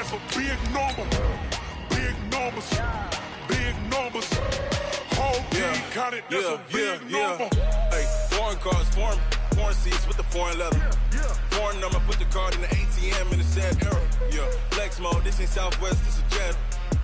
stands for big number. Big numbers. Big numbers. Whole team counted, that's a big number. Hey, foreign cars, foreign seats with the foreign leather. Foreign number, put the card in the ATM in the sad era. Yeah, flex mode, this ain't Southwest, this a jet.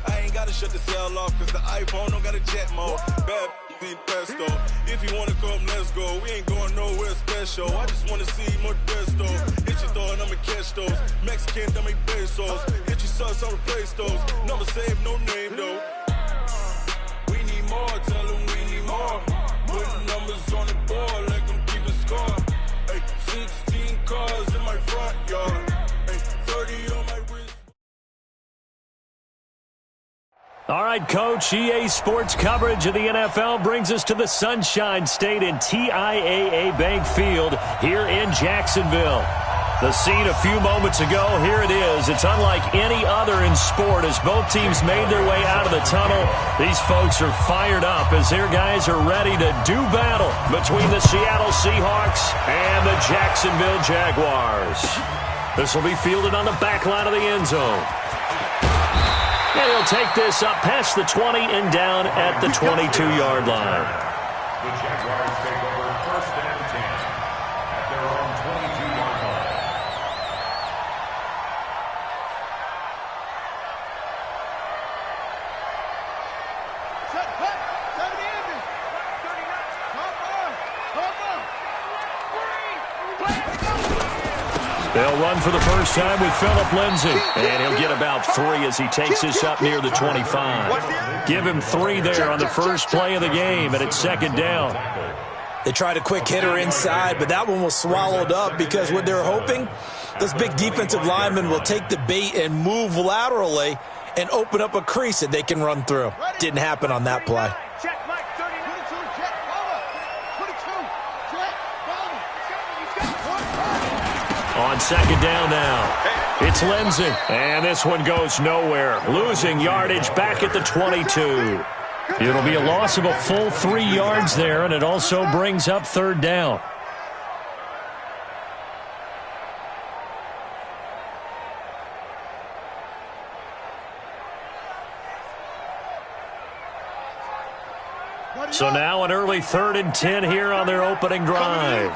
I ain't gotta shut the cell off, cause the iPhone don't got a jet mode. Bad ain't pesto. If you wanna come, let's go. We ain't going nowhere special. I just wanna see more desto. Hit your thought, I'ma catch those. Mexican, that make pesos. Hit your sus, I'll replace those. Number saved, no name though. We need more, tell them we need more. Putting numbers on the board, like them keep a score. Hey, 16 cars in my front yard. Hey, 30 on my wrist. All right, Coach, EA Sports coverage of the NFL brings us to the Sunshine State in TIAA Bank Field here in Jacksonville. The scene a few moments ago, here it is. It's unlike any other in sport as both teams made their way out of the tunnel. These folks are fired up as their guys are ready to do battle between the Seattle Seahawks and the Jacksonville Jaguars. This will be fielded on the back line of the end zone. And he'll take this up past the 20 and down at the 22-yard line. The Jaguars take over 1st and 10 at their own 22-yard line. They'll run for the first time with Phillip Lindsay. And he'll get about 3 as he takes this up near the 25. Give him 3 there on the first play of the game, and it's 2nd down. They tried a quick hitter inside, but that one was swallowed up because what they're hoping, those big defensive linemen will take the bait and move laterally and open up a crease that they can run through. Didn't happen on that play. On 2nd down now, it's Lindsay, and this one goes nowhere. Losing yardage back at the 22. It'll be a loss of a full 3 yards there, and it also brings up 3rd down. So now an early 3rd and 10 here on their opening drive.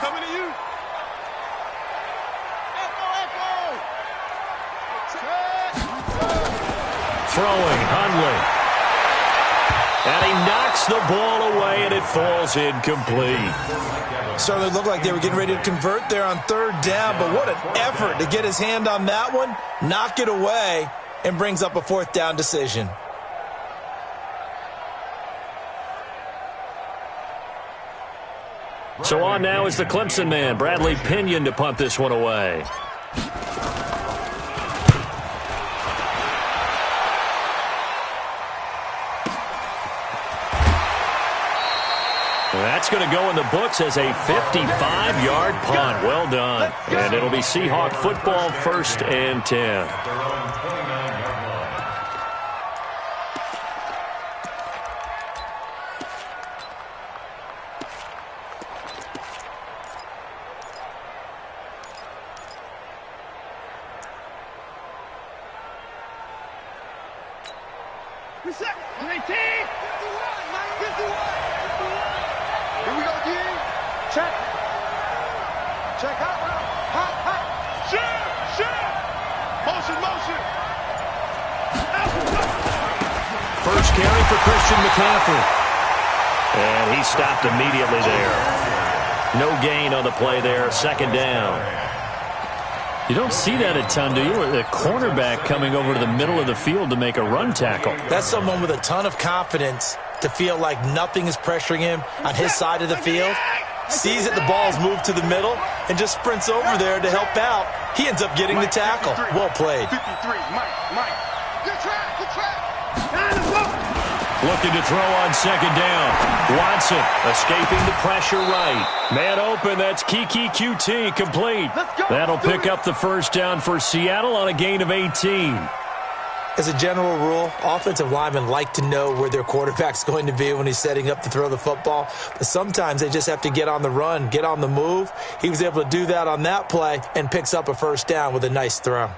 Throwing, Hundley. And he knocks the ball away, and it falls incomplete. Certainly looked like they were getting ready to convert there on 3rd down, but what an effort to get his hand on that one, knock it away, and brings up a 4th down decision. So on now is the Clemson man, Bradley Pinion, to punt this one away. That's going to go in the books as a 55-yard punt. Well done. And it'll be Seahawk football, 1st and 10. First carry for Christian McCaffrey. And he stopped immediately there. No gain on the play there, 2nd down. You don't see that a ton, do you? A cornerback coming over to the middle of the field to make a run tackle. That's someone with a ton of confidence to feel like nothing is pressuring him on his side of the field. Sees that the ball's moved to the middle and just sprints over there to help out. He ends up getting the tackle. Well played. 53, Mike. Good track. Looking to throw on 2nd down. Watson escaping the pressure right. Man open, that's Kiki QT, complete. That'll pick up the 1st down for Seattle on a gain of 18. As a general rule, offensive linemen like to know where their quarterback's going to be when he's setting up to throw the football. But sometimes they just have to get on the run, get on the move. He was able to do that on that play and picks up a 1st down with a nice throw.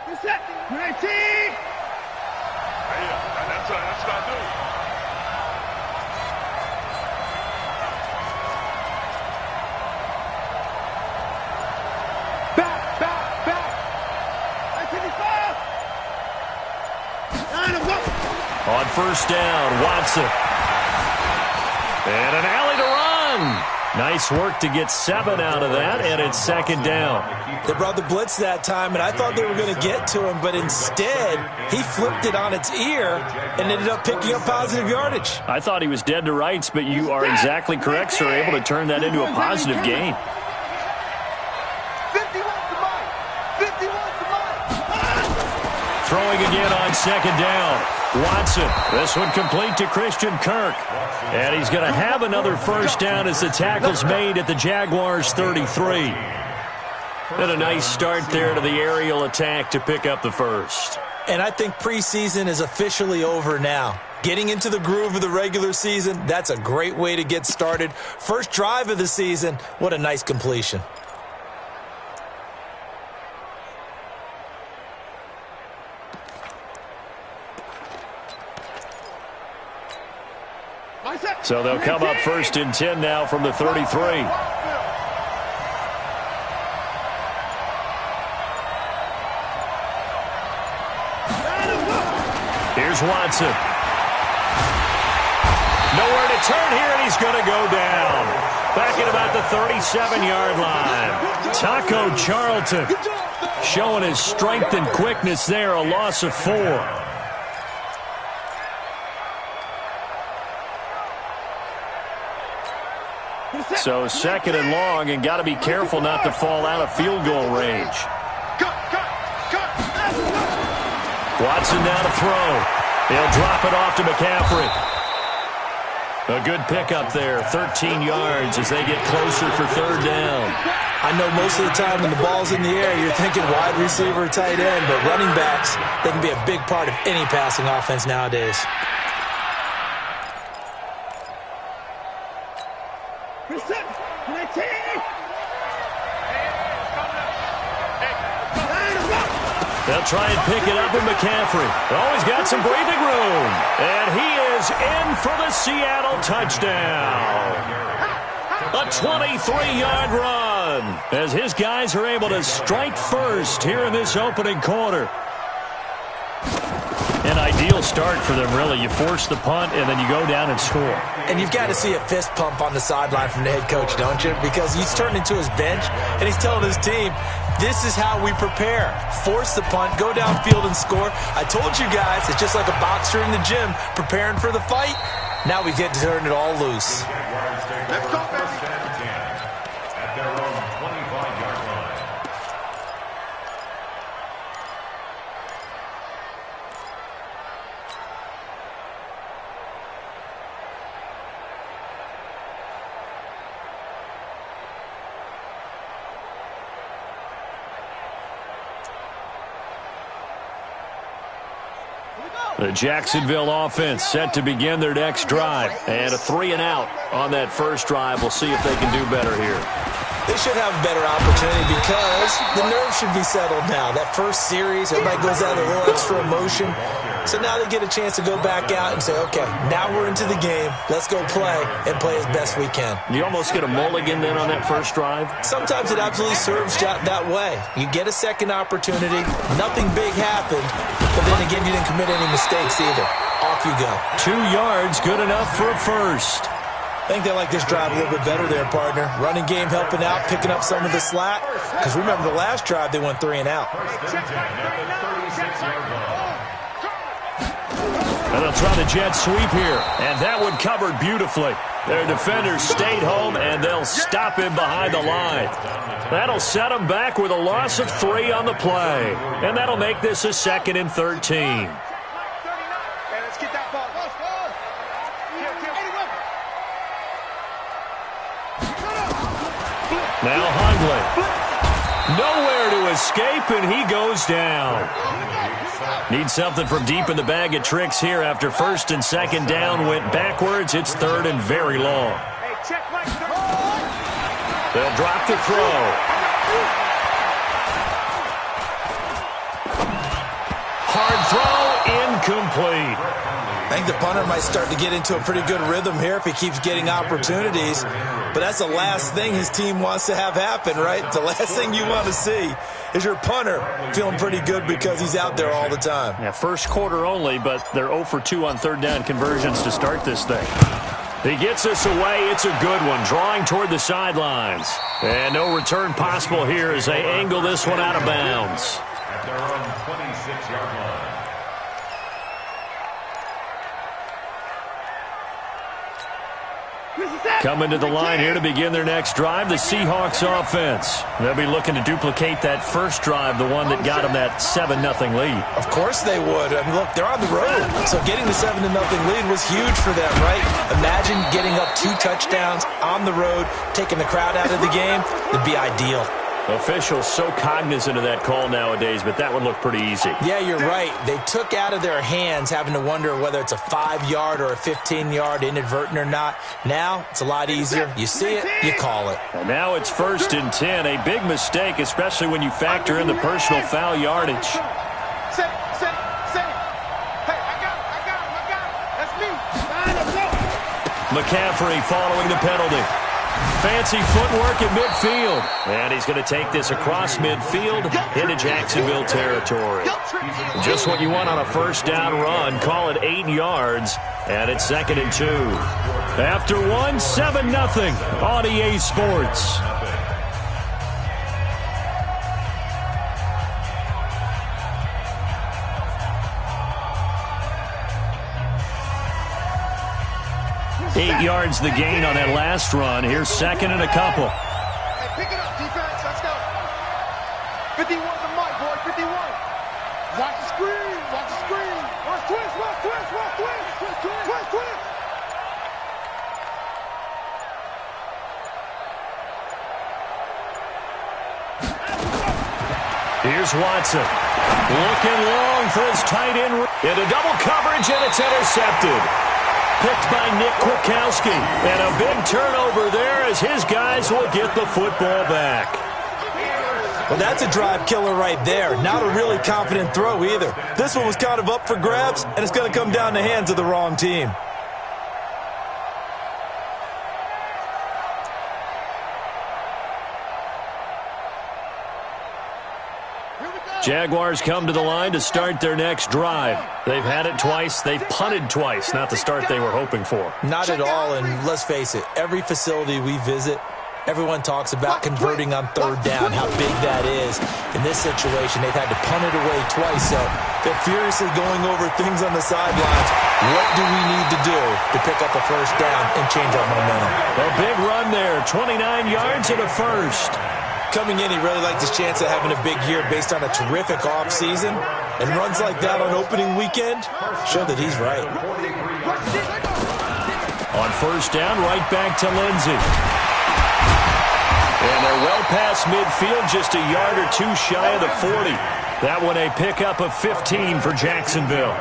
That's what I do. On first down, Watson. And an alley to run. Nice work to get 7 out of that, and it's second down. They brought the blitz that time, and I thought they were going to get to him, but instead, he flipped it on its ear and ended up picking up positive yardage. I thought he was dead to rights, but you are exactly correct, sir, able to turn that into a positive gain. 51's the mark. 51's the mark. Throwing again on second down. Watson, this one complete to Christian Kirk. And he's going to have another first down as the tackle's made at the Jaguars' 33. And a nice start there to the aerial attack to pick up the first. And I think preseason is officially over now. Getting into the groove of the regular season, that's a great way to get started. First drive of the season, what a nice completion. So they'll come up first and 10 now from the 33. Here's Watson. Nowhere to turn here, and he's going to go down. Back at about the 37-yard line. Taco Charlton showing his strength and quickness there, a loss of 4. So second and long, and got to be careful not to fall out of field goal range. Watson now to throw. He'll drop it off to McCaffrey. A good pickup there, 13 yards as they get closer for third down. I know most of the time when the ball's in the air, you're thinking wide receiver, tight end, but running backs, they can be a big part of any passing offense nowadays. They'll try and pick it up with McCaffrey. Oh, he's got some breathing room. And he is in for the Seattle touchdown. A 23-yard run as his guys are able to strike first here in this opening quarter. An ideal start for them, really. You force the punt, and then you go down and score. And you've got to see a fist pump on the sideline from the head coach, don't you? Because he's turned into his bench, and he's telling his team, this is how we prepare. Force the punt, go downfield and score. I told you guys, it's just like a boxer in the gym preparing for the fight. Now we get to turn it all loose. Let's go, baby. At their own 25-yard line. The Jacksonville offense set to begin their next drive. And a 3-and-out on that first drive. We'll see if they can do better here. They should have a better opportunity because the nerves should be settled now. That first series, everybody goes out with a little extra emotion. So now they get a chance to go back out and say, okay, now we're into the game. Let's go play and play as best we can. You almost get a mulligan then on that first drive? Sometimes it absolutely serves that way. You get a second opportunity. Nothing big happened. But then again, you didn't commit any mistakes either. Off you go. 2 yards, good enough for a first. I think they like this drive a little bit better there, partner. Running game helping out, picking up some of the slack. Because remember, the last drive, they went 3-and-out. And they'll try the jet sweep here. And that one covered beautifully. Their defenders stayed home, and they'll stop him behind the line. That'll set them back with a loss of 3 on the play. And that'll make this a 2nd and 13. Now Hundley. Nowhere to escape, and he goes down. Need something from deep in the bag of tricks here after first and second down went backwards. It's 3rd and very long. They'll drop the throw. think the punter might start to get into a pretty good rhythm here if he keeps getting opportunities. But that's the last thing his team wants to have happen, right? The last thing you want to see is your punter feeling pretty good because he's out there all the time. Yeah, first quarter only, but they're 0 for 2 on third down conversions to start this thing. He gets this away. It's a good one, drawing toward the sidelines. And no return possible here as they angle this one out of bounds. At their own 26-yard line. Coming to the line here to begin their next drive, the Seahawks offense. They'll be looking to duplicate that first drive, the one that got them that 7-0 lead. Of course they would. I mean, look, they're on the road. So getting the 7-0 lead was huge for them, right? Imagine getting up 2 touchdowns on the road, taking the crowd out of the game. It'd be ideal. Officials so cognizant of that call nowadays, but that would look pretty easy. Yeah, you're right. They took out of their hands having to wonder whether it's a 5-yard or a 15-yard inadvertent or not. Now, it's a lot easier. You see it, you call it. And now it's 1st and 10. A big mistake, especially when you factor in the personal foul yardage. Hey, I got him. That's me. McCaffrey following the penalty. Fancy footwork at midfield. And he's going to take this across midfield into Jacksonville territory. Just what you want on a first down run. Call it 8 yards. And it's 2nd and 2. After 1, 7-0 on EA Sports. Eight yards the gain on that last run. Here's 2nd and a couple. Hey, pick it up, defense. Let's go. 51 the mic, boy. 51. Watch the screen. Watch the screen. Watch twist. Here's Watson. Looking long for his tight end. Into double coverage, and it's intercepted. Picked by Nick Kwiatkowski. And a big turnover there as his guys will get the football back. Well, that's a drive killer right there. Not a really confident throw either. This one was kind of up for grabs, and it's going to come down the hands of the wrong team. Jaguars come to the line to start their next drive. They've had it twice. They've punted twice. Not the start they were hoping for. Not at all, and let's face it, every facility we visit, everyone talks about converting on third down, how big that is. In this situation, they've had to punt it away twice, so they're furiously going over things on the sidelines. What do we need to do to pick up a first down and change our momentum? A big run there, 29 yards and a first. Coming in, he really liked his chance of having a big year based on a terrific offseason. And runs like that on opening weekend show that he's right. On first down, right back to Lindsey. And they're well past midfield, just a yard or 2 shy of the 40. That one a pickup of 15 for Jacksonville.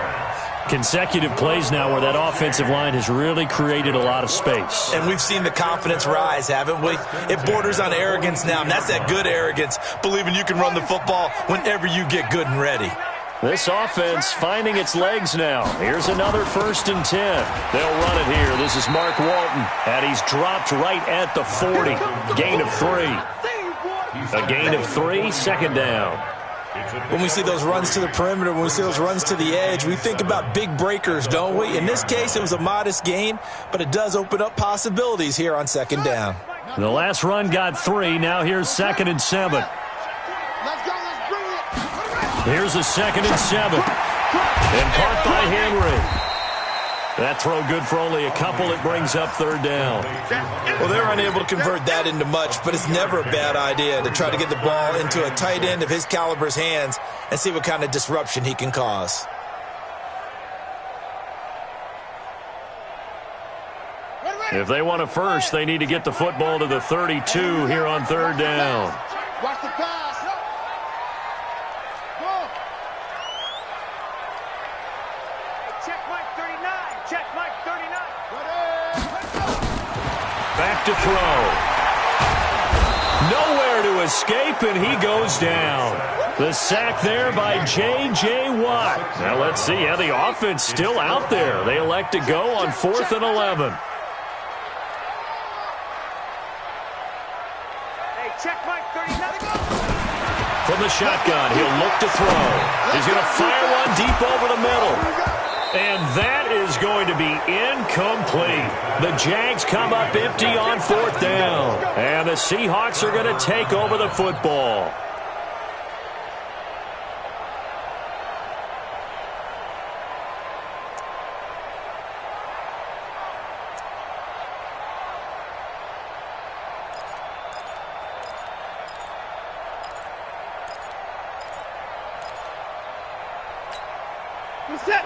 Consecutive plays now where that offensive line has really created a lot of space. And we've seen the confidence rise, haven't we? It borders on arrogance now, and that's that good arrogance, believing you can run the football whenever you get good and ready. This offense finding its legs now. Here's another 1st and 10. They'll run it here. This is Mark Walton, and he's dropped right at the 40. Gain of 3. A gain of 3, 2nd down. When we see those runs to the perimeter, when we see those runs to the edge, we think about big breakers, don't we? In this case, it was a modest gain, but it does open up possibilities here on 2nd down. The last run got 3. Now here's 2nd and 7. Here's a 2nd and 7. And caught by Henry. That throw good for only a couple. It brings up 3rd down. Well, they're unable to convert that into much, but it's never a bad idea to try to get the ball into a tight end of his caliber's hands and see what kind of disruption he can cause. If they want a first, they need to get the football to the 32 here on 3rd down. Watch the pass. Back to throw. Nowhere to escape, and he goes down. The sack there by J.J. Watt. Now let's see how the offense still out there. They elect to go on 4th and 11. Hey, check Mike 30. Let it go. From the shotgun, he'll look to throw. He's going to fire one deep over the middle. And that is going to be incomplete. The Jags come up empty on 4th down. And the Seahawks are going to take over the football.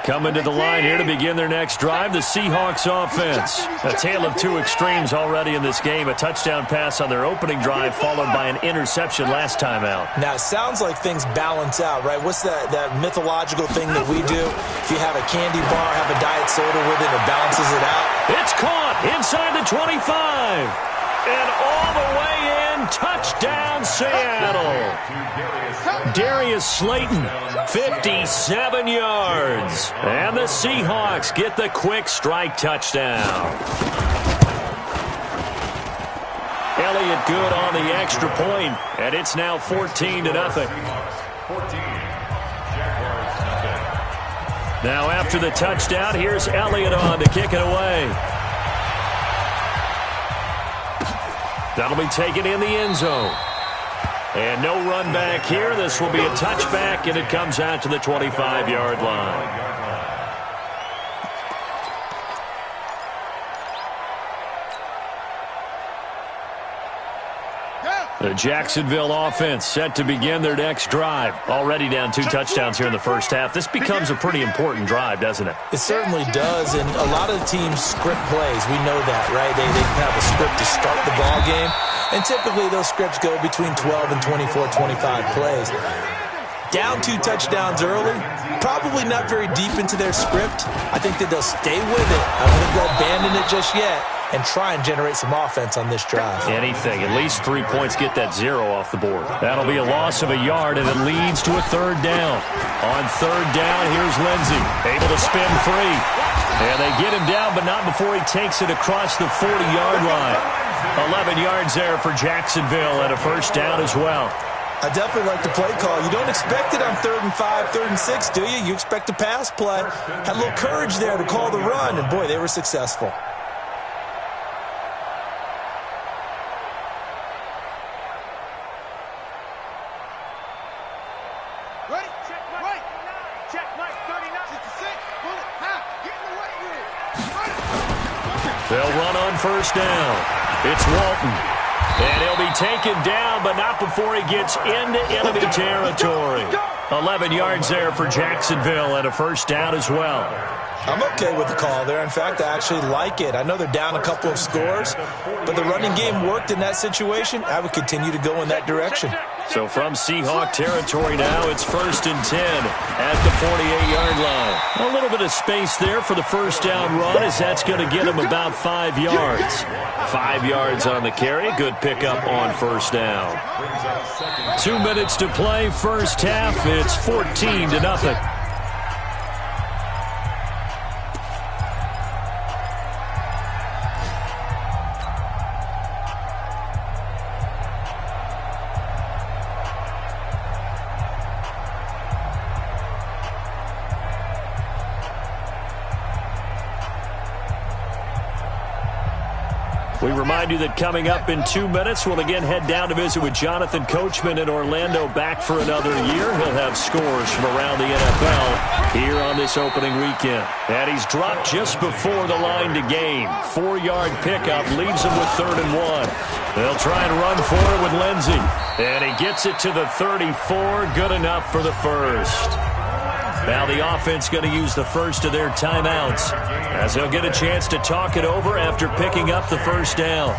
Coming to the line here to begin their next drive, the Seahawks offense. A tale of two extremes already in this game. A touchdown pass on their opening drive followed by an interception last time out. Now, it sounds like things balance out, right? What's that mythological thing that we do? If you have a candy bar, have a diet soda with it, it balances it out. It's caught inside the 25. And all the way in, touchdown Seattle. Darius Slayton, 57 yards. And the Seahawks get the quick strike touchdown. Elliott good on the extra point, and it's now 14-0. Now after the touchdown, here's Elliott on to kick it away. That'll be taken in the end zone. And no run back here. This will be a touchback, and it comes out to the 25-yard line. The Jacksonville offense set to begin their next drive. Already down 2 touchdowns here in the first half. This becomes a pretty important drive, doesn't it? It certainly does, and a lot of the teams script plays. We know that, right? They have a script to start the ball game, and typically those scripts go between 12 and 24, 25 plays. Down 2 touchdowns early, probably not very deep into their script. I think that they'll stay with it. I don't think they'll abandon it just yet and try and generate some offense on this drive. Anything. At least 3 points get that 0 off the board. That'll be a loss of a yard, and it leads to a 3rd down. On 3rd down, here's Lindsey, able to spin free. And they get him down, but not before he takes it across the 40-yard line. 11 yards there for Jacksonville, and a 1st down as well. I definitely like the play call. You don't expect it on 3rd and 5, 3rd and 6, do you? You expect a pass play. Had a little courage there to call the run, and boy, they were successful. They'll run on 1st down. It's Walton. And he'll be taken down, but not before he gets into enemy territory. 11 yards there for Jacksonville, and a 1st down as well. I'm okay with the call there. In fact, I actually like it. I know they're down a couple of scores, but the running game worked in that situation. I would continue to go in that direction. So from Seahawk territory now, it's 1st and 10 at the 48-yard line. A little bit of space there for the 1st down run, as that's going to get him about 5 yards. 5 yards on the carry. Good pickup on 1st down. 2 minutes to play, first half. It's 14-0. We remind you that coming up in 2 minutes, we'll again head down to visit with Jonathan Coachman in Orlando, back for another year. He'll have scores from around the NFL here on this opening weekend. And he's dropped just before the line to gain. 4-yard pickup leaves him with 3rd and 1. They'll try and run for it with Lindsey. And he gets it to the 34. Good enough for the 1st. Now the offense going to use the first of their timeouts, as they'll get a chance to talk it over after picking up the 1st down.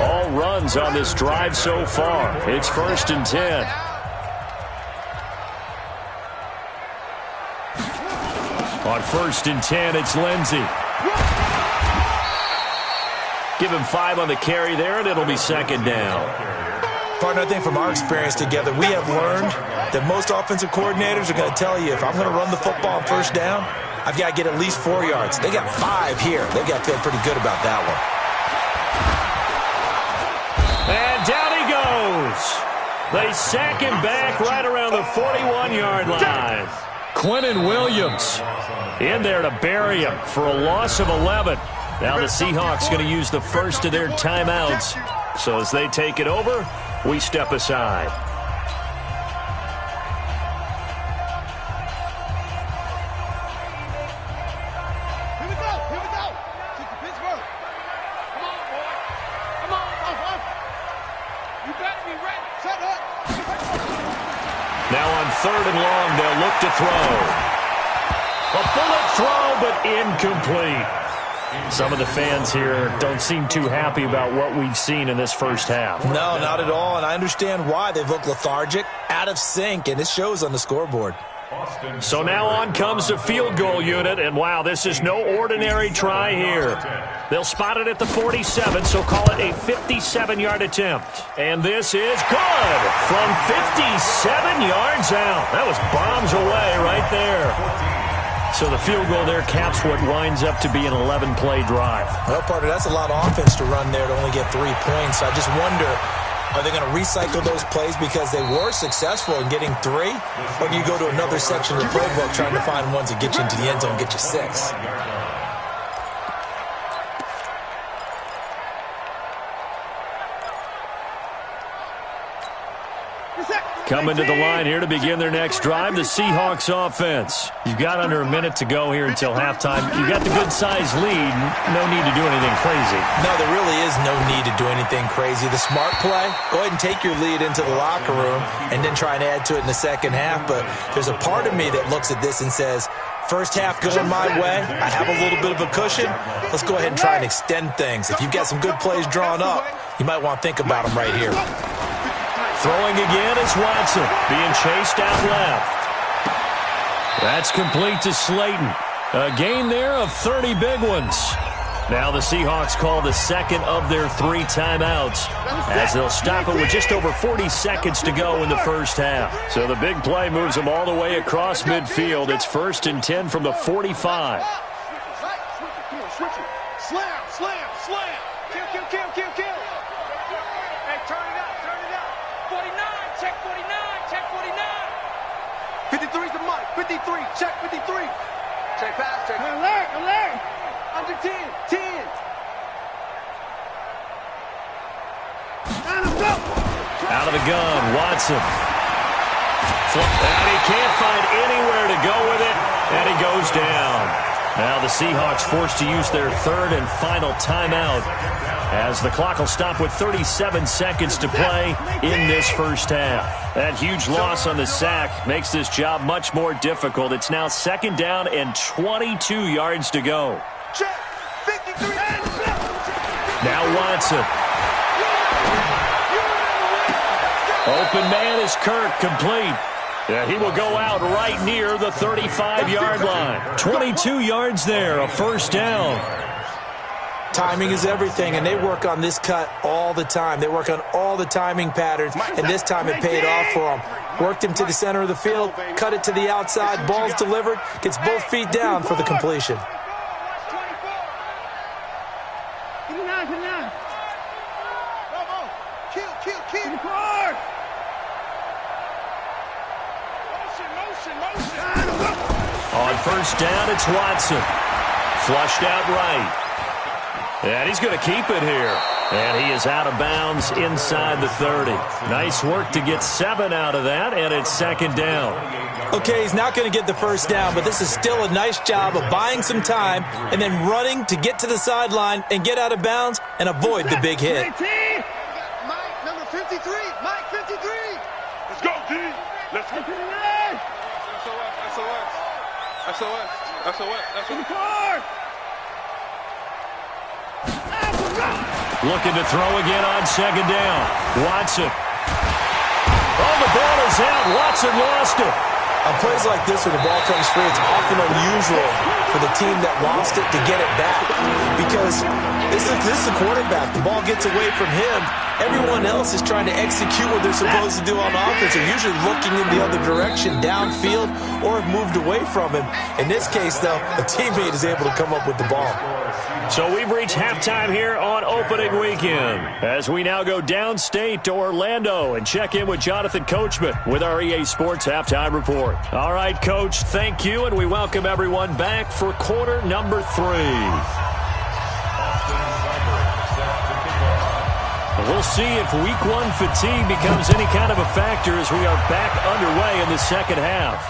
All runs on this drive so far. It's 1st and 10. On 1st and 10, it's Lindsey. Give him 5 on the carry there, and it'll be second down. Partner, I think from our experience together, we have learned that most offensive coordinators are going to tell you, if I'm going to run the football on first down, I've got to get at least 4 yards. They got 5 here. They've got to feel pretty good about that one. And down he goes. They sack him back right around the 41-yard line. Quinnen Williams in there to bury him for a loss of 11. Now the Seahawks going to use the first of their timeouts. So as they take it over, we step aside. Here we go. Here we go. Pittsburgh. Come on, boy. Come on. You better be ready. Shut up. Now on 3rd and long, they'll look to throw. A bullet throw, but incomplete. Some of the fans here don't seem too happy about what we've seen in this first half. No, not at all, and I understand why. They've looked lethargic, out of sync, and it shows on the scoreboard. So now on comes the field goal unit, and wow, this is no ordinary try here. They'll spot it at the 47, so call it a 57-yard attempt. And this is good from 57 yards out. That was bombs away right there. So the field goal there caps what winds up to be an 11-play drive. Well, partner, that's a lot of offense to run there to only get 3 points. I just wonder, are they going to recycle those plays because they were successful in getting 3? Or do you go to another section of the playbook trying to find ones that get you into the end zone and get you 6? Coming to the line here to begin their next drive, the Seahawks offense. You've got under a minute to go here until halftime. You've got the good-sized lead. No need to do anything crazy. No, there really is no need to do anything crazy. The smart play, go ahead and take your lead into the locker room and then try and add to it in the second half. But there's a part of me that looks at this and says, first half going my way, I have a little bit of a cushion. Let's go ahead and try and extend things. If you've got some good plays drawn up, you might want to think about them right here. Throwing again is Watson, being chased out left. That's complete to Slayton. A gain there of 30 big ones. Now the Seahawks call the second of their 3 timeouts as they'll stop it with just over 40 seconds to go in the first half. So the big play moves them all the way across midfield. It's 1st and 10 from the 45. Switch it. Slam, slam, slam. Kill, kill, kill, kill, kill. Hey, turn it up. 49, check 49, check 49. 53's the mic, 53, check 53. Check pass, check. Alert. Under 10, 10. Out of the gun, Watson. And he can't find anywhere to go with it, and he goes down. Now the Seahawks forced to use their 3rd and final timeout as the clock will stop with 37 seconds to play in this first half. That huge loss on the sack makes this job much more difficult. It's now 2nd down and 22 yards to go. Check, 53. Now Watson. Open man is Kirk, complete. Yeah, he will go out right near the 35-yard line. 22 yards there, a first down. Timing is everything, and they work on this cut all the time. They work on all the timing patterns, and this time it paid off for them. Worked him to the center of the field, cut it to the outside, ball's delivered, gets both feet down for the completion. On first down, it's Watson. Flushed out right. And he's going to keep it here. And he is out of bounds inside the 30. Nice work to get 7 out of that, and it's 2nd down. Okay, he's not going to get the first down, but this is still a nice job of buying some time and then running to get to the sideline and get out of bounds and avoid the big hit. Mike, number 53. Mike, 53. Let's go, D. Let's go. SOS. Looking to throw again on 2nd down. Watson. Oh, the ball is out. Watson lost it. On plays like this where the ball comes free, it's often unusual for the team that lost it to get it back because this is the quarterback. The ball gets away from him. Everyone else is trying to execute what they're supposed to do on offense. They're usually looking in the other direction, downfield, or have moved away from him. In this case, though, a teammate is able to come up with the ball. So we've reached halftime here on opening weekend as we now go downstate to Orlando and check in with Jonathan Coachman with our EA Sports Halftime Report. All right, Coach, thank you, and we welcome everyone back for quarter number 3. We'll see if week 1 fatigue becomes any kind of a factor as we are back underway in the second half.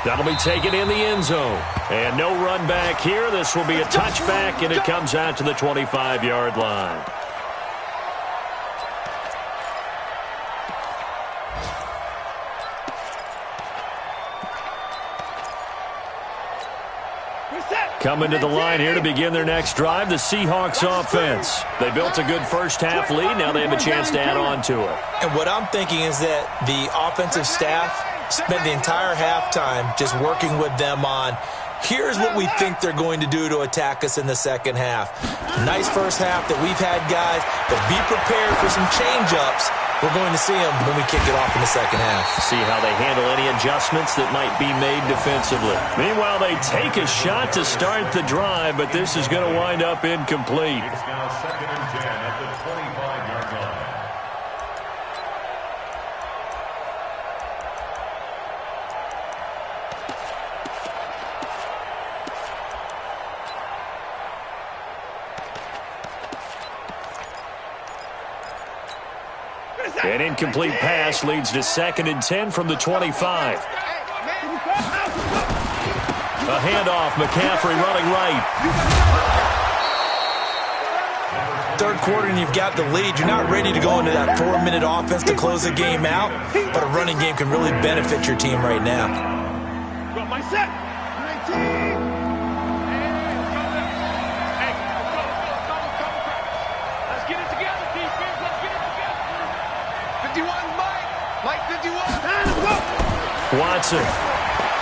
That'll be taken in the end zone. And no run back here. This will be a touchback, and it comes out to the 25-yard line. Coming to the line here to begin their next drive, the Seahawks offense. They built a good first-half lead. Now they have a chance to add on to it. And what I'm thinking is that the offensive staff spent the entire halftime just working with them on, here's what we think they're going to do to attack us in the second half. Nice first half that we've had, guys, but be prepared for some change-ups. We're going to see them when we kick it off in the second half. See how they handle any adjustments that might be made defensively. Meanwhile, they take a shot to start the drive, but this is going to wind up incomplete. It's now 2nd and 10 at the 25-yard line. An incomplete pass leads to 2nd and 10 from the 25. A handoff, McCaffrey running right. Third quarter and you've got the lead. You're not ready to go into that 4-minute offense to close the game out, but a running game can really benefit your team right now. Got my set. 19. Let's get it together, defense. Let's get it together. 51, Mike 51. Watson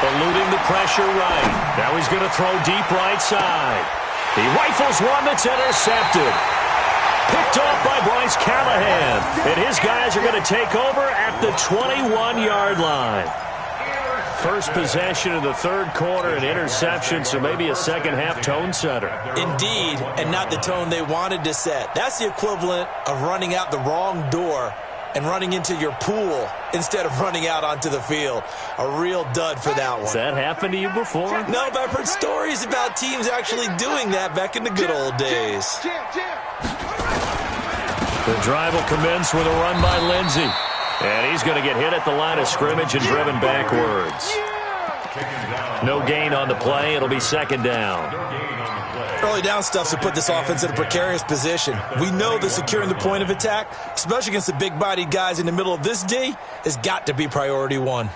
eluding the pressure right. Now he's going to throw deep right side. He rifles one that's intercepted. Picked off by Bryce Callahan. And his guys are going to take over at the 21-yard line. First possession of the third quarter, an interception, so maybe a second-half tone setter. Indeed, and not the tone they wanted to set. That's the equivalent of running out the wrong door and running into your pool instead of running out onto the field. A real dud for that one. Has that happened to you before? No, but I've heard stories about teams actually doing that back in the good old days. The drive will commence with a run by Lindsey. And he's going to get hit at the line of scrimmage and driven backwards. No gain on the play. It'll be second down. Early down stuff to put this offense in a precarious position. We know that securing the point of attack, especially against the big-bodied guys in the middle of this D, has got to be priority one.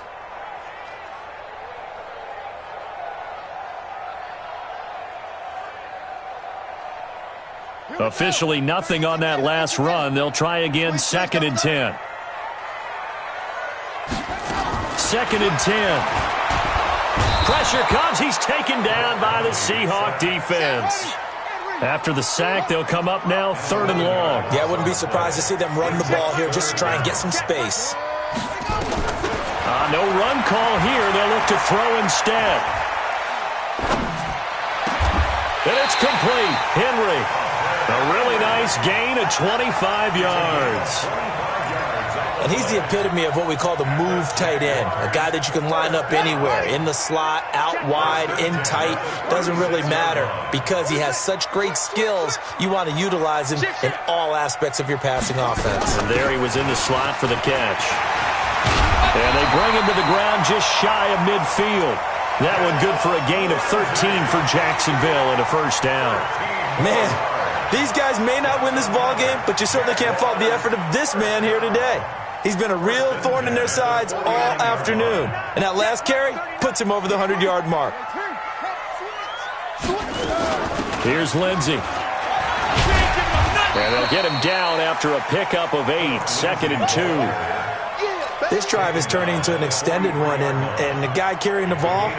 Officially nothing on that last run. They'll try again, 2nd and 10. 2nd and 10. Pressure comes. He's taken down by the Seahawk defense. After the sack, they'll come up now 3rd and long. Yeah, I wouldn't be surprised to see them run the ball here just to try and get some space. No run call here. They'll look to throw instead. And it's complete. Henry. A really nice gain of 25 yards. And he's the epitome of what we call the move tight end, a guy that you can line up anywhere, in the slot, out wide, in tight, doesn't really matter because he has such great skills. You want to utilize him in all aspects of your passing offense. And there he was in the slot for the catch. And they bring him to the ground just shy of midfield. That one good for a gain of 13 for Jacksonville and a first down. Man, these guys may not win this ball game, but you certainly can't fault the effort of this man here today. He's been a real thorn in their sides all afternoon. And that last carry puts him over the 100-yard mark. Here's Lindsey. And they'll get him down after a pickup of 8. 2nd and 2. This drive is turning into an extended one, and the guy carrying the ball,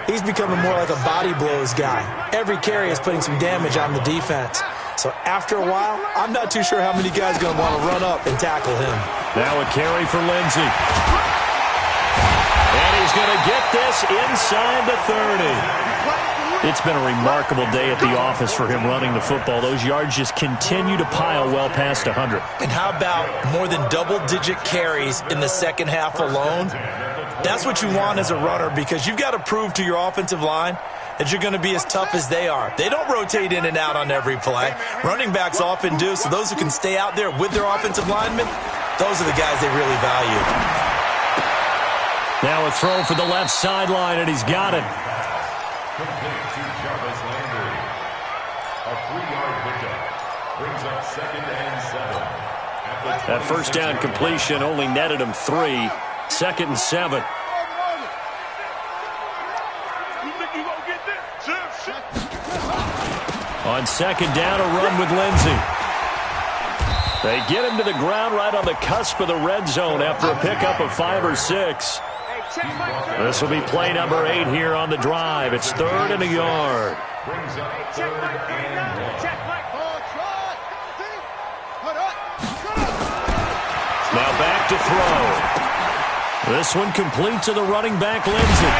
he's becoming more like a body blows guy. Every carry is putting some damage on the defense. So after a while, I'm not too sure how many guys are going to want to run up and tackle him. Now a carry for Lindsey. And he's going to get this inside the 30. It's been a remarkable day at the office for him running the football. Those yards just continue to pile well past 100. And how about more than double-digit carries in the second half alone? That's what you want as a runner, because you've got to prove to your offensive line that you're going to be as tough as they are. They don't rotate in and out on every play. Running backs often do, so those who can stay out there with their offensive linemen, those are the guys they really value. Now a throw for the left sideline, and he's got it. Complete to Jarvis Landry. A 3-yard pickup brings up 2nd and 7. That first down completion only netted him 3. 2nd and 7. On 2nd down, a run with Lindsey. They get him to the ground right on the cusp of the red zone after a pickup of 5 or 6. This will be play number 8 here on the drive. It's 3rd and a yard. Brings up 3rd and 1. Now back to throw. This one complete to the running back, Lindsey.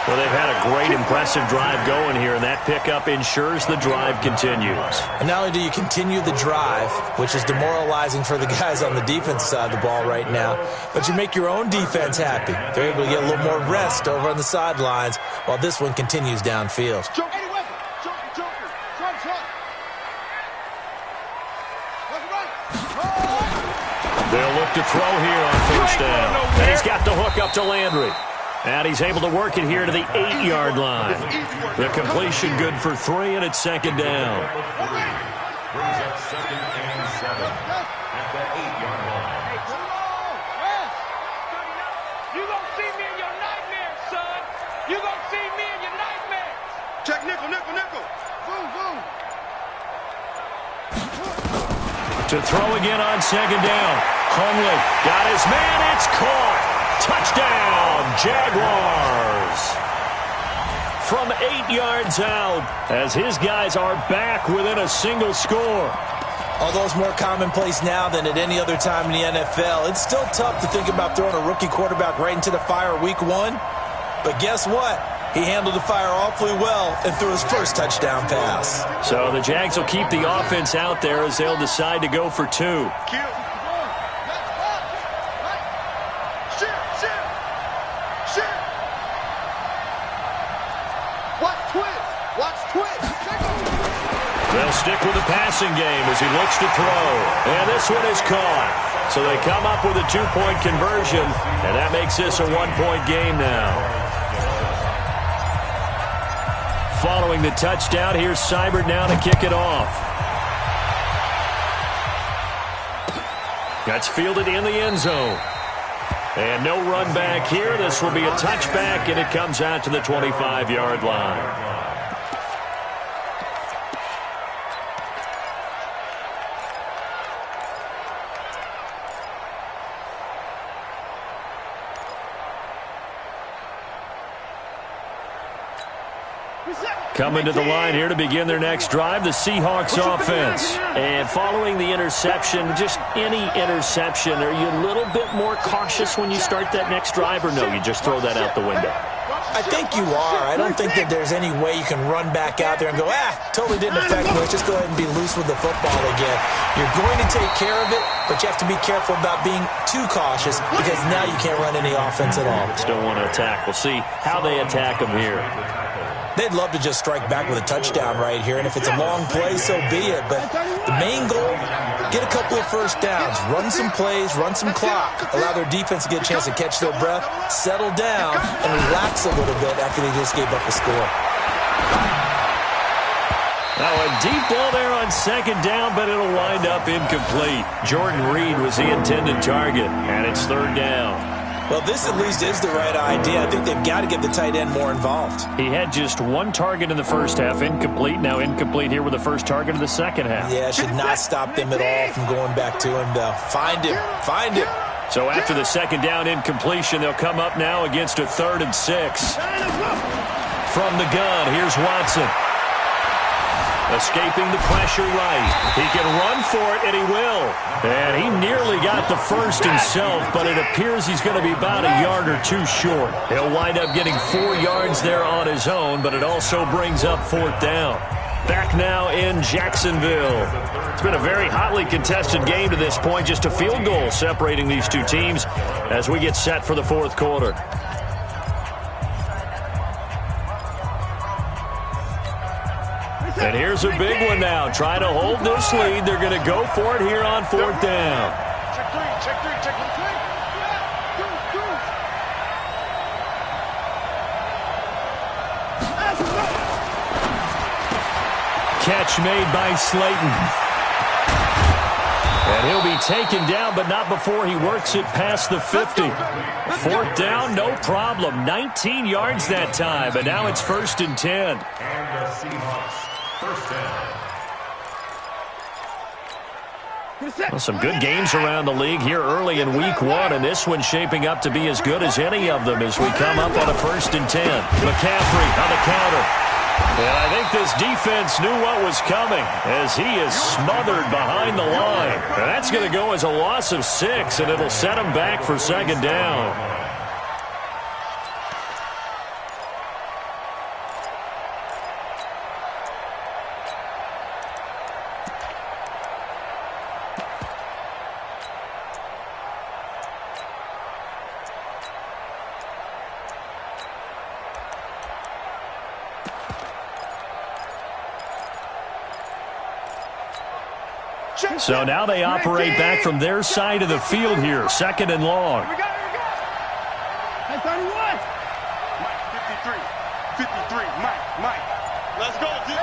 Well, they've had a great, impressive drive going here, and that pickup ensures the drive continues. And not only do you continue the drive, which is demoralizing for the guys on the defense side of the ball right now, but you make your own defense happy. They're able to get a little more rest over on the sidelines while this one continues downfield. They'll look to throw here on 1st down. And he's got the hook up to Landry. And he's able to work it here to the 8-yard line. The completion good for 3, and it's 2nd down. Brings up 2nd and 7 at the 8-yard line. You gonna see me in your nightmares, son. You gonna see me in your nightmares. Check nickel, nickel, nickel. Boom, boom. To throw again on 2nd down. Hunley got his man. It's caught. Touchdown, Jaguars. From 8 yards out, as his guys are back within a single score. Although it's more commonplace now than at any other time in the NFL, it's still tough to think about throwing a rookie quarterback right into the fire week 1. But guess what? He handled the fire awfully well and threw his first touchdown pass. So the Jags will keep the offense out there as they'll decide to go for 2. They'll stick with the passing game as he looks to throw. And this one is caught. So they come up with a 2-point conversion, and that makes this a 1-point game now. Following the touchdown, here's Seibert now to kick it off. That's fielded in the end zone. And no run back here. This will be a touchback, and it comes out to the 25-yard line. Coming to the line here to begin their next drive, the Seahawks offense. And following the interception, just any interception, are you a little bit more cautious when you start that next drive, or no, you just throw that out the window? I think you are. I don't think that there's any way you can run back out there and go, totally didn't affect me. Let's just go ahead and be loose with the football again. You're going to take care of it, but you have to be careful about being too cautious because now you can't run any offense at all. Still want to attack. We'll see how they attack them here. They'd love to just strike back with a touchdown right here, and if it's a long play, so be it. But the main goal, get a couple of first downs, run some plays, run some clock, allow their defense to get a chance to catch their breath, settle down, and relax a little bit after they just gave up the score. Now a deep ball there on 2nd down, but it'll wind up incomplete. Jordan Reed was the intended target, and it's 3rd down. Well, this at least is the right idea. I think they've got to get the tight end more involved. He had just one target in the first half, incomplete. Now incomplete here with the first target of the second half. Yeah, should not stop them at all from going back to him, though. Find him. Find him. So after the second down incompletion, they'll come up now against a 3rd and 6. From the gun, here's Watson. Escaping the pressure right. He can run for it, and he will. And he nearly got the first himself, but it appears he's going to be about a yard or two short. He'll wind up getting 4 yards there on his own, but it also brings up 4th down. Back now in Jacksonville. It's been a very hotly contested game to this point. Just a field goal separating these two teams as we get set for the 4th quarter. And here's a big one now. Trying to hold this lead. They're going to go for it here on 4th down. Check three, check three. Catch made by Slayton. And he'll be taken down, but not before he works it past the 50. 4th down, no problem. 19 yards that time, and now it's 1st and 10. And the Seahawks, 1st down. Well, some good games around the league here early in week 1, and this one's shaping up to be as good as any of them as we come up on a 1st and 10. McCaffrey on the counter. And I think this defense knew what was coming as he is smothered behind the line. And that's going to go as a loss of 6, and it'll set him back for 2nd down. So now they operate back from their side of the field here, 2nd and long. Hey, 31. Mike, 53. Mike. Let's go, D.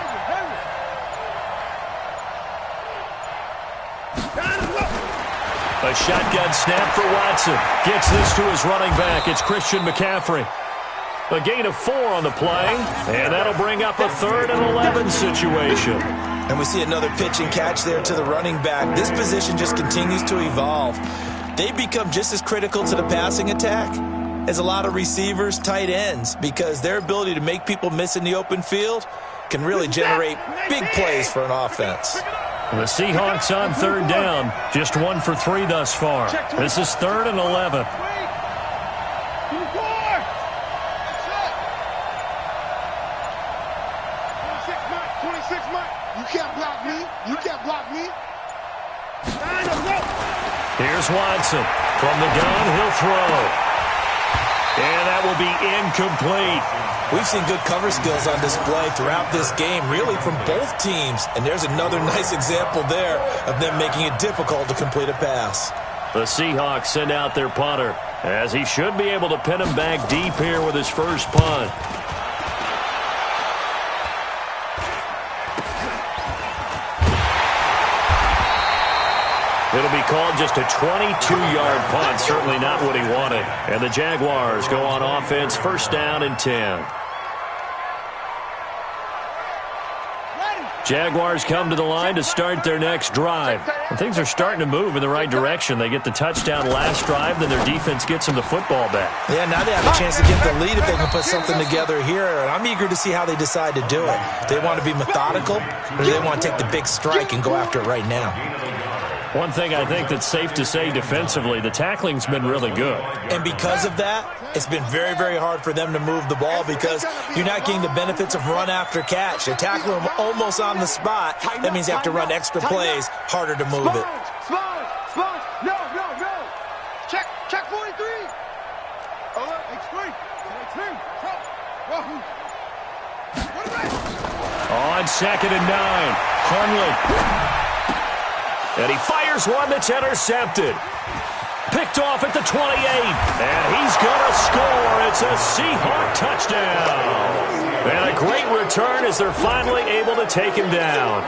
A shotgun snap for Watson. Gets this to his running back. It's Christian McCaffrey. A gain of 4 on the play, and that'll bring up a 3rd and 11 situation. And we see another pitch and catch there to the running back. This position just continues to evolve. They become just as critical to the passing attack as a lot of receivers, tight ends, because their ability to make people miss in the open field can really generate big plays for an offense. The Seahawks on 3rd down, just 1 for 3 thus far. This is 3rd and 11. 26, Mike. You can't block me. Here's Watson. From the gun, he'll throw. And that will be incomplete. We've seen good cover skills on display throughout this game, really from both teams. And there's another nice example there of them making it difficult to complete a pass. The Seahawks send out their punter, as he should be able to pin him back deep here with his first punt. It'll be called just a 22-yard punt, certainly not what he wanted. And the Jaguars go on offense, 1st down and 10. Jaguars come to the line to start their next drive. And things are starting to move in the right direction. They get the touchdown last drive, then their defense gets them the football back. Yeah, now they have a chance to get the lead if they can put something together here. And I'm eager to see how they decide to do it. They want to be methodical, or they want to take the big strike and go after it right now. One thing I think that's safe to say defensively, the tackling's been really good. And because of that, it's been very, very hard for them to move the ball because you're not getting the benefits of run after catch. They tackle them almost on the spot. That means they have to run extra plays, harder to move it. Sponge. No. Check 43. Explain. On 2nd and 9, Hundley. And he fires one that's intercepted. Picked off at the 28. And he's going to score. It's a Seahawk touchdown. And a great return as they're finally able to take him down.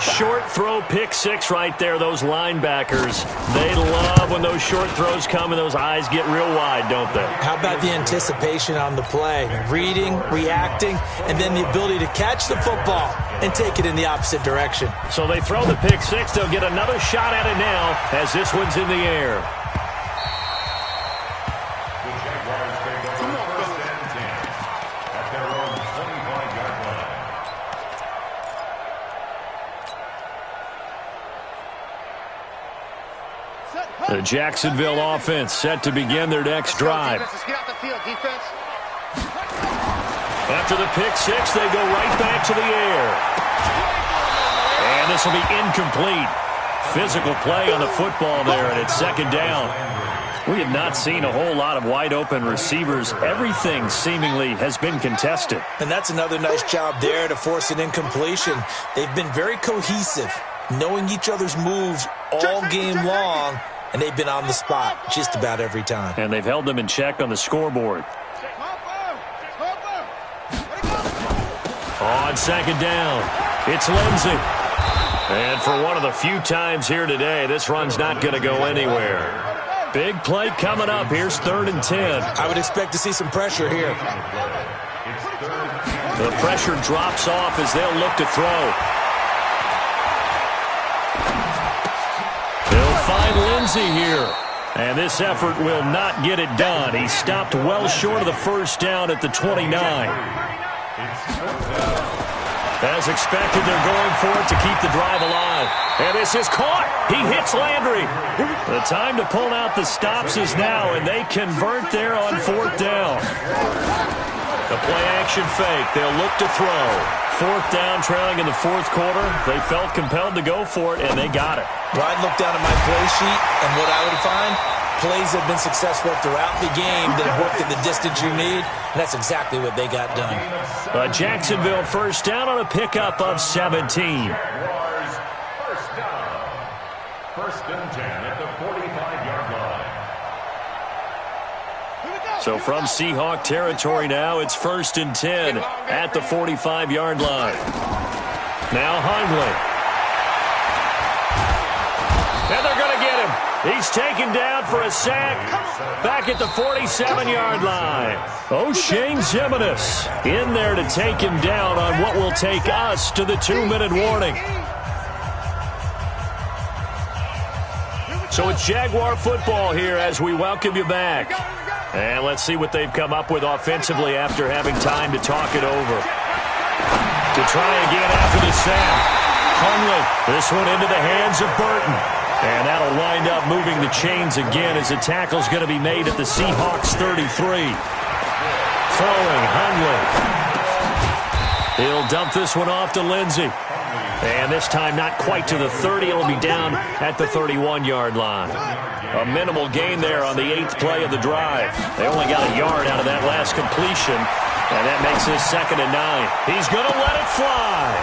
Short throw, pick six right there, those linebackers. They love when those short throws come and those eyes get real wide, don't they? How about the anticipation on the play? Reading, reacting, and then the ability to catch the football and take it in the opposite direction. So they throw the pick six. They'll get another shot at it now as this one's in the air. The Jaguars take over first and 10 at their own 25-yard line. The Jacksonville offense set to begin their next drive. After the pick six, they go right back to the air. And this will be incomplete. Physical play on the football there, and it's second down. We have not seen a whole lot of wide-open receivers. Everything seemingly has been contested. And that's another nice job there to force an incompletion. They've been very cohesive, knowing each other's moves all game long, and they've been on the spot just about every time. And they've held them in check on the scoreboard. On second down, it's Lindsey. And for one of the few times here today, this run's not going to go anywhere. Big play coming up. Here's 3rd and 10. I would expect to see some pressure here. The pressure drops off as they'll look to throw. They'll find Lindsey here. And this effort will not get it done. He stopped well short of the first down at the 29. As expected, they're going for it to keep the drive alive. And this is caught. He hits Landry. The time to pull out the stops is now, and they convert there on 4th down. The play-action fake. They'll look to throw. 4th down, trailing in the 4th quarter. They felt compelled to go for it, and they got it. Well, I'd look down at my play sheet, and what I would find, plays have been successful throughout the game that have worked in the distance you need, and that's exactly what they got done. Jacksonville first down on a pickup of 17. Jaguars first down. 1st and 10 at the 45-yard line. So from Seahawk territory now, it's 1st and 10 at the 45-yard line. Now Hundley. And they're going to get him. He's taken down for a sack back at the 47-yard line. O'Shane Ximines in there to take him down on what will take us to the 2-minute warning. So it's Jaguar football here as we welcome you back. And let's see what they've come up with offensively after having time to talk it over. To try again after the sack. Hundley, this one into the hands of Burton. And that'll wind up moving the chains again as the tackle's going to be made at the Seahawks 33. Throwing, Hundley. He'll dump this one off to Lindsey. And this time not quite to the 30. It'll be down at the 31-yard line. A minimal gain there on the 8th play of the drive. They only got a yard out of that last completion. And that makes this 2nd and 9. He's going to let it fly.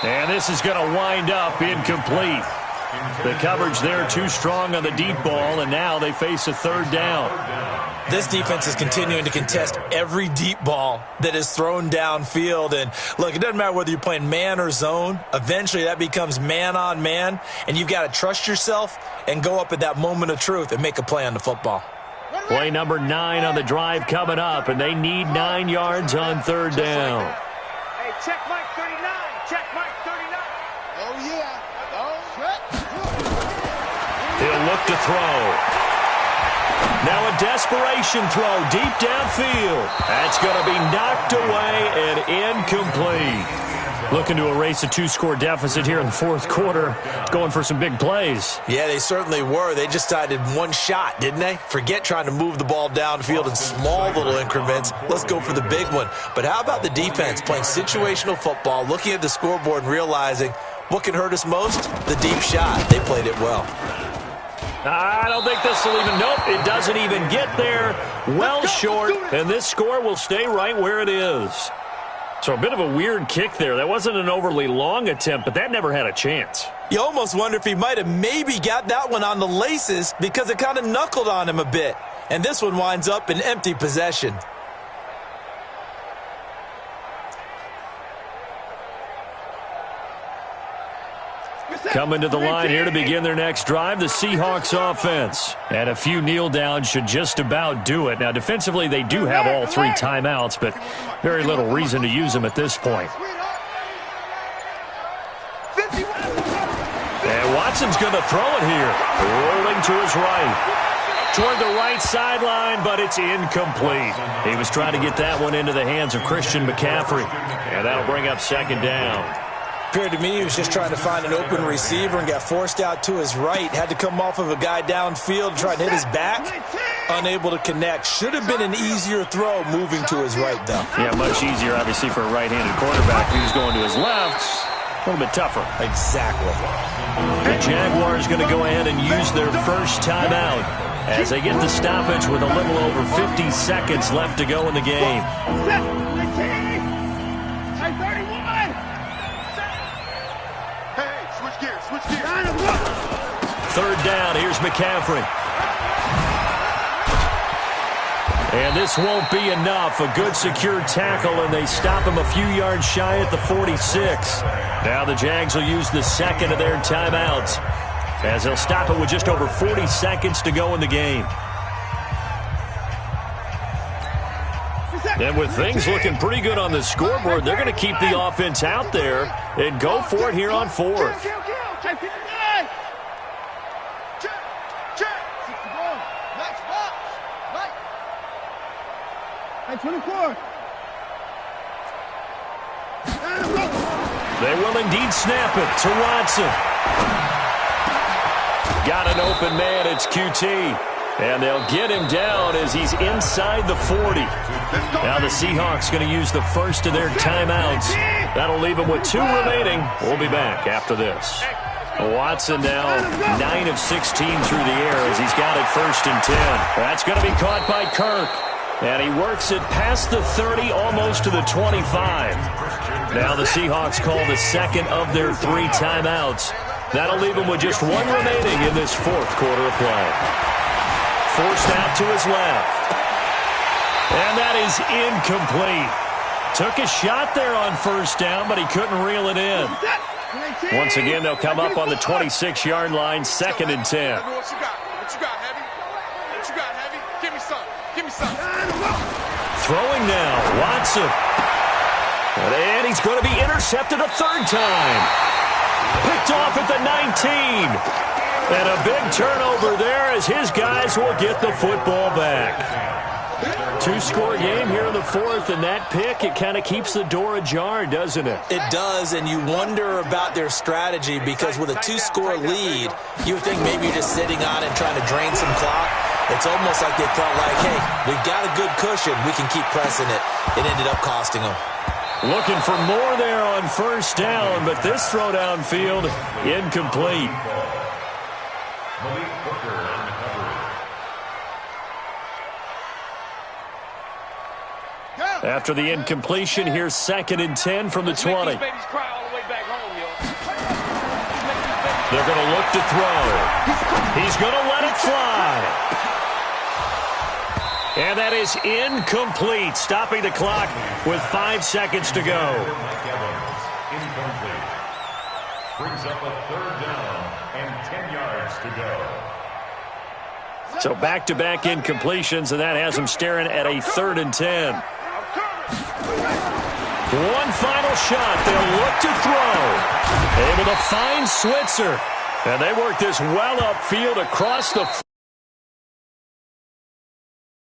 And this is going to wind up incomplete. The coverage there too strong on the deep ball, and now they face a 3rd down. This defense is continuing to contest every deep ball that is thrown downfield. And look, it doesn't matter whether you're playing man or zone. Eventually that becomes man on man, and you've got to trust yourself and go up at that moment of truth and make a play on the football. Play number 9 on the drive coming up, and they need 9 yards on 3rd down. Hey, check Mike 39. Check Mike 39. Oh, yeah. He'll look to throw. Now a desperation throw deep downfield. That's going to be knocked away and incomplete. Looking to erase a 2-score deficit here in the 4th quarter. Going for some big plays. Yeah, they certainly were. They just decided one shot, didn't they? Forget trying to move the ball downfield in small little increments. Let's go for the big one. But how about the defense playing situational football, looking at the scoreboard and realizing what can hurt us most? The deep shot. They played it well. I don't think this will even, nope, it doesn't even get there. Well short, and this score will stay right where it is. So a bit of a weird kick there. That wasn't an overly long attempt, but that never had a chance. You almost wonder if he might have maybe got that one on the laces because it kind of knuckled on him a bit. And this one winds up in empty possession. Coming to the line here to begin their next drive, the Seahawks offense. And a few kneel downs should just about do it. Now, defensively, they do have all 3 timeouts, but very little reason to use them at this point. And Watson's going to throw it here. Rolling to his right. Toward the right sideline, but it's incomplete. He was trying to get that one into the hands of Christian McCaffrey. And that'll bring up second down. Appeared to me he was just trying to find an open receiver and got forced out to his right. Had to come off of a guy downfield, try to hit his back. Unable to connect. Should have been an easier throw moving to his right, though. Yeah, much easier, obviously, for a right-handed quarterback. He was going to his left. A little bit tougher. Exactly. The Jaguars going to go ahead and use their first timeout as they get the stoppage with a little over 50 seconds left to go in the game. Third down, here's McCaffrey. And this won't be enough. A good secure tackle, and they stop him a few yards shy at the 46. Now the Jags will use the second of their timeouts, as they'll stop it with just over 40 seconds to go in the game. And with things looking pretty good on the scoreboard, they're going to keep the offense out there and go for it here on fourth. They will indeed snap it to Watson. Got an open man, it's QT. And they'll get him down as he's inside the 40. Now the Seahawks going to use the first of their timeouts. That'll leave them with 2 remaining. We'll be back after this. Watson now 9 of 16 through the air as he's got it 1st and 10. That's going to be caught by Kirk. And he works it past the 30, almost to the 25. Now the Seahawks call the second of their 3 timeouts. That'll leave them with just 1 remaining in this 4th quarter of play. Forced out to his left. And that is incomplete. Took a shot there on 1st down, but he couldn't reel it in. Once again, they'll come up on the 26-yard line, 2nd and 10. What you got, Heavy? What you got, Heavy? Give me some. Give me some. Throwing now, Watson. And he's going to be intercepted a 3rd time. Picked off at the 19. And a big turnover there as his guys will get the football back. 2-score game here in the 4th, and that pick, it kind of keeps the door ajar, doesn't it? It does, and you wonder about their strategy because with a 2-score lead, you would think maybe you're just sitting on it trying to drain some clock. It's almost like they felt like, hey, we've got a good cushion. We can keep pressing it. It ended up costing them. Looking for more there on 1st down, but this throw downfield, incomplete. After the incompletion, here's 2nd and 10 from the 20. They're going to look to throw. He's going to let it fly. And that is incomplete, stopping the clock with 5 seconds to go. Incomplete. Brings up a 3rd down and 10 yards to go. So back-to-back incompletions, and that has them staring at a 3rd and 10. One final shot. They'll look to throw. Able to find Switzer. And they work this well upfield across the